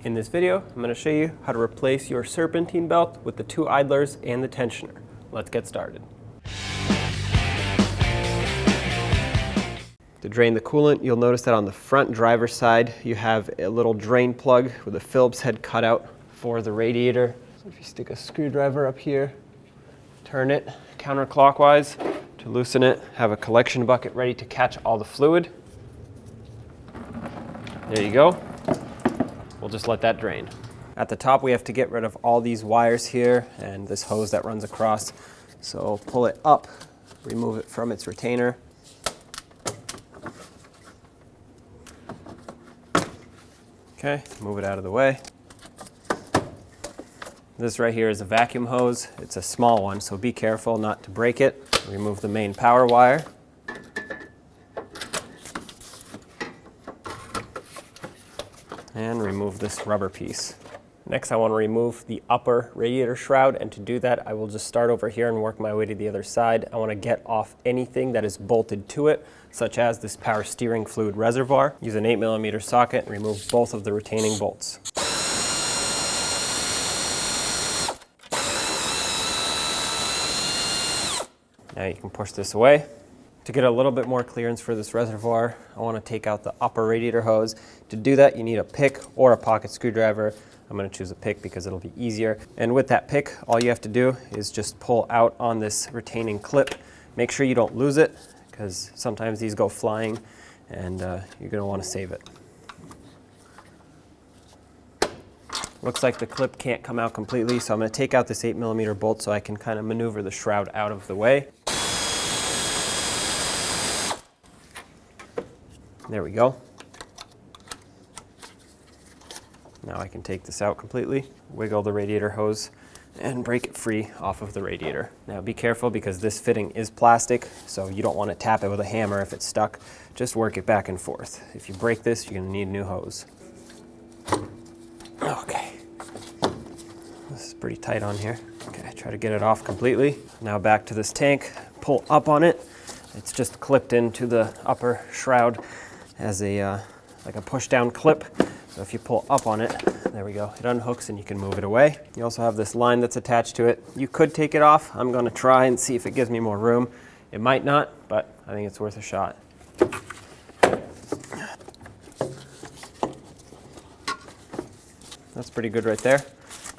In this video, I'm going to show you how to replace your serpentine belt with the 2 idlers and the tensioner. Let's get started. To drain the coolant, you'll notice that on the front driver's side, you have a little drain plug with a Phillips head cut out for the radiator. So if you stick a screwdriver up here, turn it counterclockwise to loosen it, have a collection bucket ready to catch all the fluid. There you go. We'll just let that drain. At the top, we have to get rid of all these wires here and this hose that runs across. So pull it up, remove it from its retainer. Okay, move it out of the way. This right here is a vacuum hose. It's a small one, so be careful not to break it. Remove the main power wire. And remove this rubber piece. Next, I want to remove the upper radiator shroud, and to do that, I will just start over here and work my way to the other side. I want to get off anything that is bolted to it, such as this power steering fluid reservoir. Use an 8mm socket and remove both of the retaining bolts. Now you can push this away. To get a little bit more clearance for this reservoir, I want to take out the upper radiator hose. To do that, you need a pick or a pocket screwdriver. I'm going to choose a pick because it'll be easier. And with that pick, all you have to do is just pull out on this retaining clip. Make sure you don't lose it, because sometimes these go flying and you're going to want to save it. Looks like the clip can't come out completely, so I'm going to take out this 8mm bolt so I can kind of maneuver the shroud out of the way. There we go. Now I can take this out completely, wiggle the radiator hose, and break it free off of the radiator. Now be careful because this fitting is plastic, so you don't want to tap it with a hammer if it's stuck. Just work it back and forth. If you break this, you're going to need a new hose. Okay. This is pretty tight on here. Okay, try to get it off completely. Now back to this tank, pull up on it. It's just clipped into the upper shroud as a like a push down clip. So if you pull up on it, there we go, it unhooks and you can move it away. You also have this line that's attached to it. You could take it off. I'm going to try and see if it gives me more room. It might not, but I think it's worth a shot. That's pretty good right there.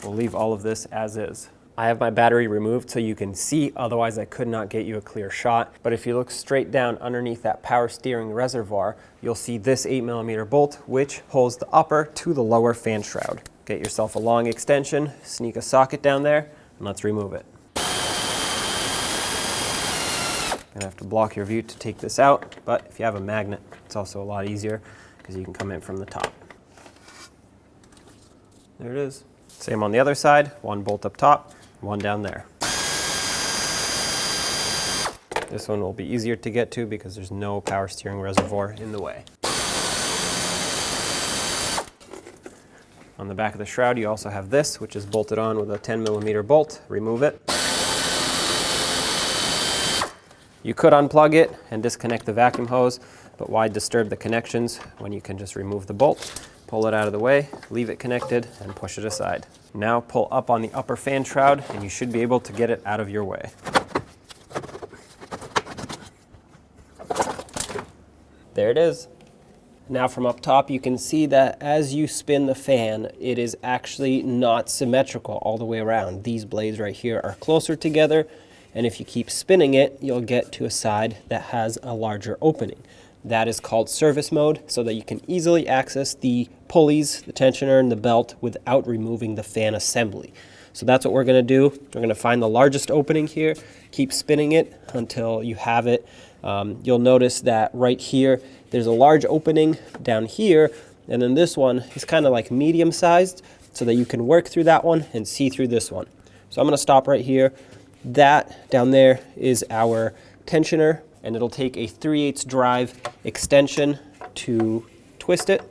We'll leave all of this as is. I have my battery removed so you can see, otherwise I could not get you a clear shot. But if you look straight down underneath that power steering reservoir, you'll see this 8mm bolt, which holds the upper to the lower fan shroud. Get yourself a long extension, sneak a socket down there, and let's remove it. You're gonna have to block your view to take this out, but if you have a magnet, it's also a lot easier because you can come in from the top. There it is. Same on the other side, one bolt up top, one down there. This one will be easier to get to because there's no power steering reservoir in the way. On the back of the shroud, you also have this, which is bolted on with a 10mm bolt. Remove it. You could unplug it and disconnect the vacuum hose, but why disturb the connections when you can just remove the bolt? Pull it out of the way, leave it connected, and push it aside. Now pull up on the upper fan shroud, and you should be able to get it out of your way. There it is. Now from up top, you can see that as you spin the fan, it is actually not symmetrical all the way around. These blades right here are closer together, and if you keep spinning it, you'll get to a side that has a larger opening. That is called service mode, so that you can easily access the pulleys, the tensioner, and the belt without removing the fan assembly. So that's what we're going to do. We're going to find the largest opening here, keep spinning it until you have it. You'll notice that right here, there's a large opening down here, and then this one is kind of like medium sized, so that you can work through that one and see through this one. So I'm going to stop right here. That down there is our tensioner, and it'll take a 3/8 drive extension to twist it.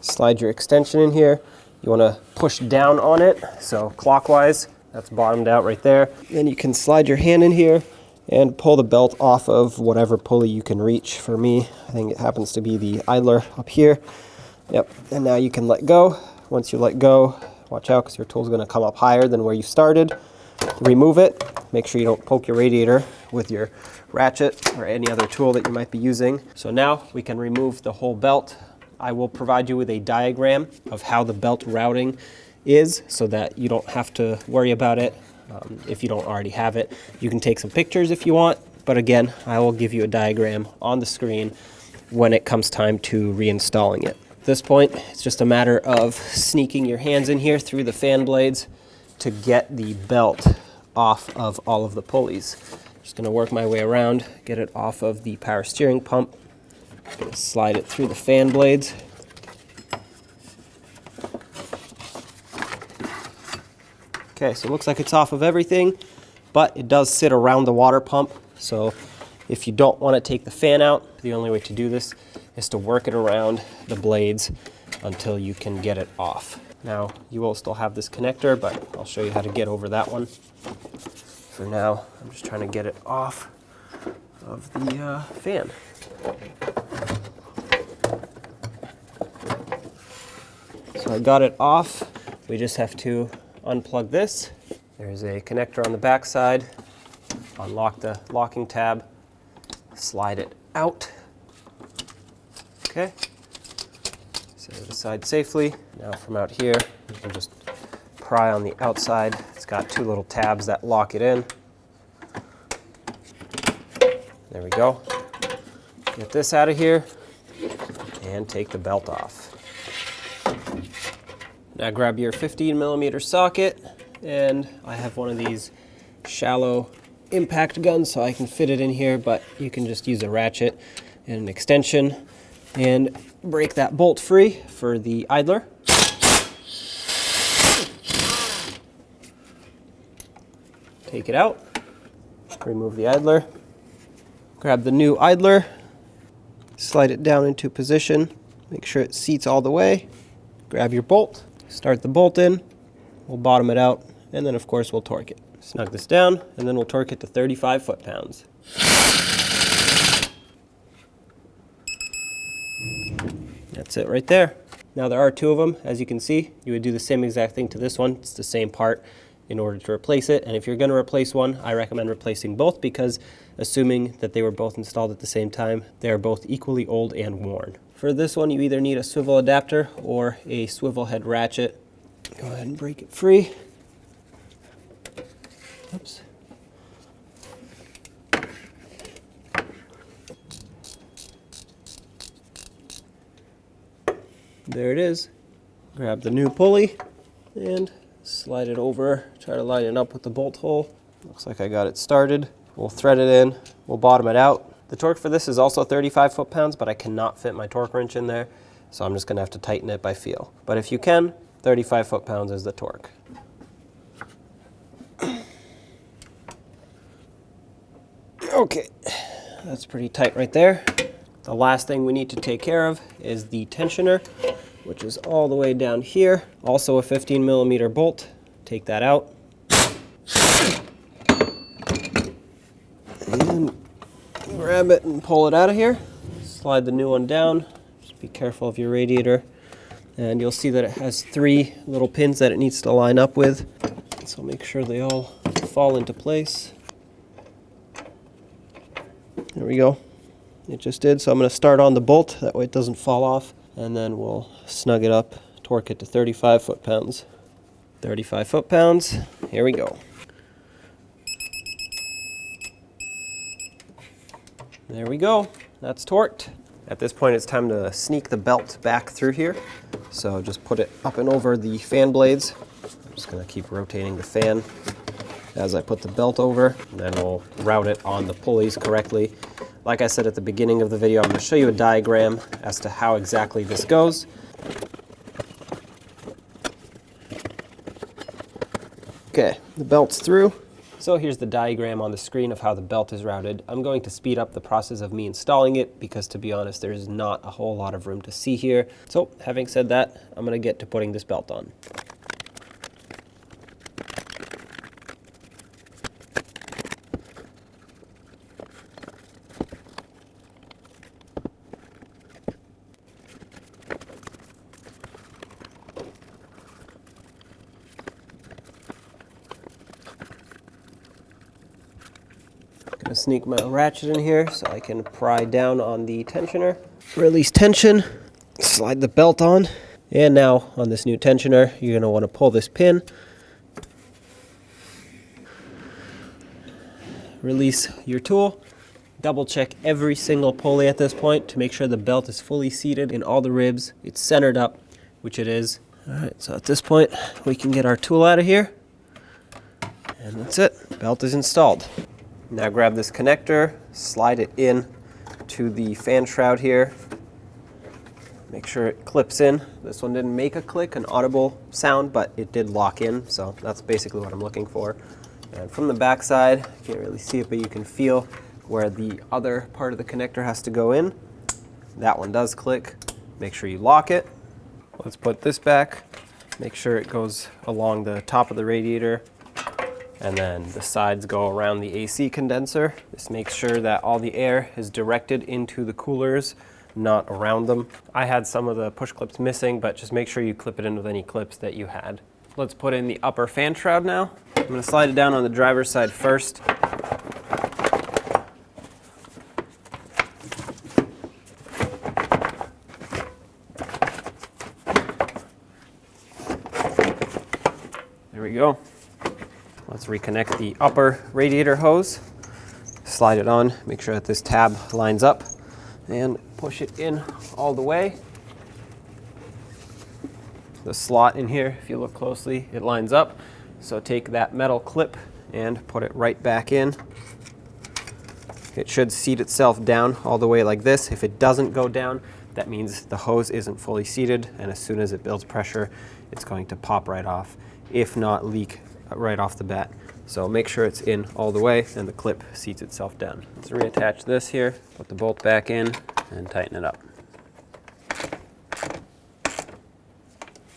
Slide your extension in here. You want to push down on it, so clockwise. That's bottomed out right there. Then you can slide your hand in here and pull the belt off of whatever pulley you can reach. For me, I think it happens to be the idler up here. Yep, and now you can let go, once you let go, watch out because your tool is going to come up higher than where you started. Remove it. Make sure you don't poke your radiator with your ratchet or any other tool that you might be using. So now we can remove the whole belt. I will provide you with a diagram of how the belt routing is so that you don't have to worry about it if you don't already have it. You can take some pictures if you want, but again, I will give you a diagram on the screen when it comes time to reinstalling it. At this point, it's just a matter of sneaking your hands in here through the fan blades to get the belt off of all of the pulleys. Just going to work my way around, get it off of the power steering pump, slide it through the fan blades. Okay, so it looks like it's off of everything, but it does sit around the water pump. So if you don't want to take the fan out, the only way to do this is to work it around the blades until you can get it off. Now, you will still have this connector, but I'll show you how to get over that one. For now, I'm just trying to get it off of the fan. So I got it off. We just have to unplug this. There's a connector on the back side. Unlock the locking tab, slide it out. Okay. Set it aside safely. Now from out here, you can just pry on the outside. It's got two little tabs that lock it in. There we go. Get this out of here and take the belt off. Now grab your 15mm socket, and I have one of these shallow impact guns so I can fit it in here, but you can just use a ratchet and an extension and break that bolt free for the idler. Take it out, remove the idler, grab the new idler, slide it down into position, make sure it seats all the way, grab your bolt, start the bolt in, we'll bottom it out, and then of course we'll torque it. Snug this down, and then we'll torque it to 35 foot-pounds. That's it right there. Now there are two of them, as you can see. You would do the same exact thing to this one. It's the same part in order to replace it. And if you're going to replace one, I recommend replacing both because assuming that they were both installed at the same time, they are both equally old and worn. For this one, you either need a swivel adapter or a swivel head ratchet. Go ahead and break it free. Oops. There it is. Grab the new pulley and slide it over. Try to line it up with the bolt hole. Looks like I got it started. We'll thread it in. We'll bottom it out. The torque for this is also 35 foot-pounds, but I cannot fit my torque wrench in there, so I'm just going to have to tighten it by feel. But if you can, 35 foot-pounds is the torque. Okay, that's pretty tight right there. The last thing we need to take care of is the tensioner, which is all the way down here. Also a 15mm bolt. Take that out. And grab it and pull it out of here. Slide the new one down. Just be careful of your radiator. And you'll see that it has 3 little pins that it needs to line up with. So make sure they all fall into place. There we go. It just did. So I'm going to start on the bolt. That way it doesn't fall off. And then we'll snug it up, torque it to 35 foot-pounds. 35 foot-pounds. Here we go. There we go. That's torqued. At this point, it's time to sneak the belt back through here. So just put it up and over the fan blades. I'm just going to keep rotating the fan as I put the belt over, and then we'll route it on the pulleys correctly. Like I said at the beginning of the video, I'm going to show you a diagram as to how exactly this goes. Okay, the belt's through. So here's the diagram on the screen of how the belt is routed. I'm going to speed up the process of me installing it because, to be honest, there's not a whole lot of room to see here. So having said that, I'm going to get to putting this belt on. gonna sneak my ratchet in here so I can pry down on the tensioner. Release tension, slide the belt on, and now on this new tensioner, you're gonna wanna pull this pin, release your tool, double check every single pulley at this point to make sure the belt is fully seated in all the ribs, it's centered up, which it is. All right, so at this point, we can get our tool out of here, and that's it, belt is installed. Now grab this connector, slide it in to the fan shroud here. Make sure it clips in. This one didn't make a click, an audible sound, but it did lock in, so that's basically what I'm looking for. And from the back side, you can't really see it, but you can feel where the other part of the connector has to go in. That one does click. Make sure you lock it. Let's put this back. Make sure it goes along the top of the radiator, and then the sides go around the AC condenser. This makes sure that all the air is directed into the coolers, not around them. I had some of the push clips missing, but just make sure you clip it in with any clips that you had. Let's put in the upper fan shroud now. I'm going to slide it down on the driver's side first. There we go. Let's reconnect the upper radiator hose. Slide it on, make sure that this tab lines up, and push it in all the way. The slot in here, if you look closely, it lines up. So take that metal clip and put it right back in. It should seat itself down all the way like this. If it doesn't go down, that means the hose isn't fully seated, and as soon as it builds pressure, it's going to pop right off, if not leak right off the bat. So make sure it's in all the way and the clip seats itself down. Let's reattach this here, put the bolt back in, and tighten it up.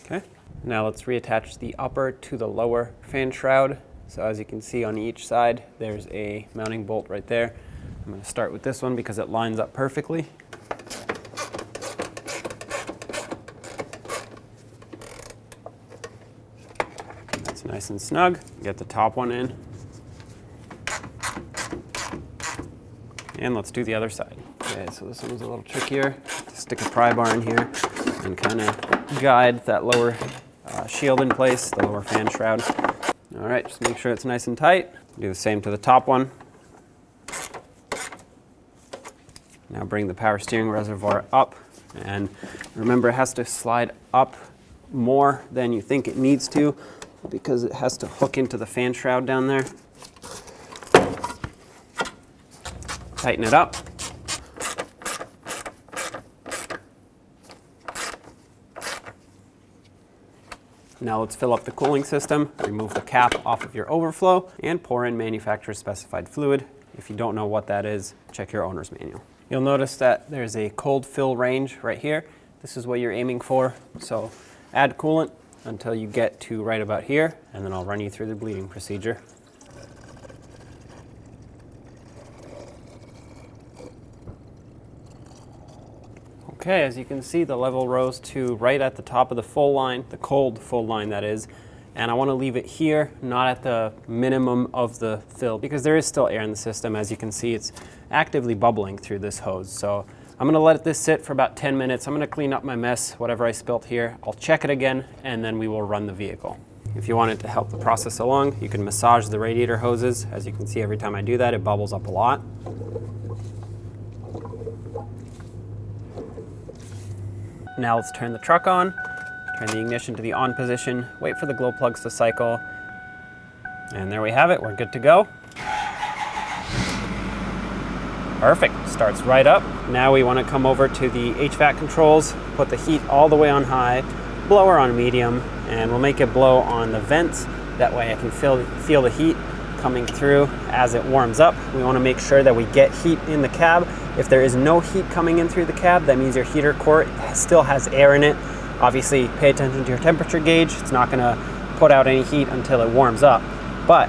Okay, now let's reattach the upper to the lower fan shroud. So as you can see on each side, there's a mounting bolt right there. I'm going to start with this one because it lines up perfectly. That's nice and snug. Get the top one in. And let's do the other side. Okay, so this one was a little trickier. Stick a pry bar in here and kind of guide that lower shield in place, the lower fan shroud. All right, just make sure it's nice and tight. Do the same to the top one. Now bring the power steering reservoir up, and remember it has to slide up more than you think it needs to because it has to hook into the fan shroud down there. Tighten it up. Now let's fill up the cooling system, remove the cap off of your overflow, and pour in manufacturer's specified fluid. If you don't know what that is, check your owner's manual. You'll notice that there's a cold fill range right here. This is what you're aiming for. So add coolant until you get to right about here, and then I'll run you through the bleeding procedure. Okay, as you can see, the level rose to right at the top of the full line, the cold full line that is, and I want to leave it here, not at the minimum of the fill, because there is still air in the system. As you can see, it's actively bubbling through this hose. So I'm going to let this sit for about 10 minutes. I'm going to clean up my mess, whatever I spilt here. I'll check it again, and then we will run the vehicle. If you wanted to help the process along, you can massage the radiator hoses. As you can see, every time I do that, it bubbles up a lot. Now let's turn the truck on, turn the ignition to the on position, wait for the glow plugs to cycle, and there we have it, we're good to go. Perfect, starts right up. Now we want to come over to the HVAC controls, put the heat all the way on high, blower on medium, and we'll make it blow on the vents. That way I can feel the heat coming through as it warms up. We want to make sure that we get heat in the cab. If there is no heat coming in through the cab, that means your heater core still has air in it. Obviously, pay attention to your temperature gauge. It's not going to put out any heat until it warms up. But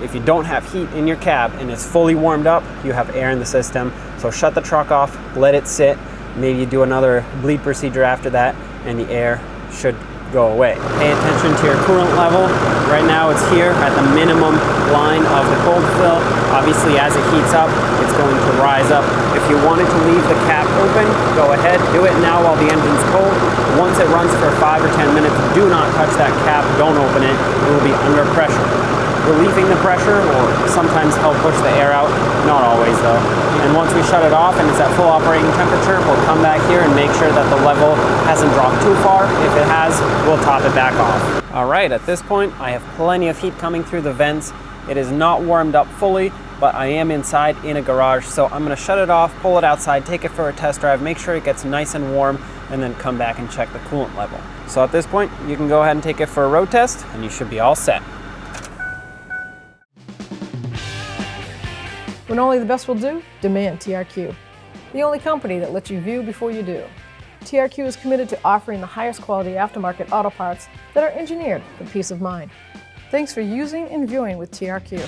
if you don't have heat in your cab and it's fully warmed up, you have air in the system. So shut the truck off, let it sit. Maybe you do another bleed procedure after that, and the air should go away. Pay attention to your coolant level. Right now it's here at the minimum line of the cold fill. Obviously as it heats up, it's going to rise up. If you wanted to leave the cap open, go ahead, do it now while the engine's cold. Once it runs for 5 or 10 minutes, do not touch that cap, don't open it, it will be under pressure. Relieving the pressure will sometimes help push the air out, not always though. And once we shut it off and it's at full operating temperature, we'll come back here and make sure that the level hasn't dropped too far. If it has, we'll top it back off. All right, at this point, I have plenty of heat coming through the vents. It is not warmed up fully, but I am inside in a garage, so I'm gonna shut it off, pull it outside, take it for a test drive, make sure it gets nice and warm, and then come back and check the coolant level. So at this point, you can go ahead and take it for a road test, and you should be all set. When only the best will do, demand TRQ. The only company that lets you view before you do. TRQ is committed to offering the highest quality aftermarket auto parts that are engineered for peace of mind. Thanks for using and viewing with TRQ.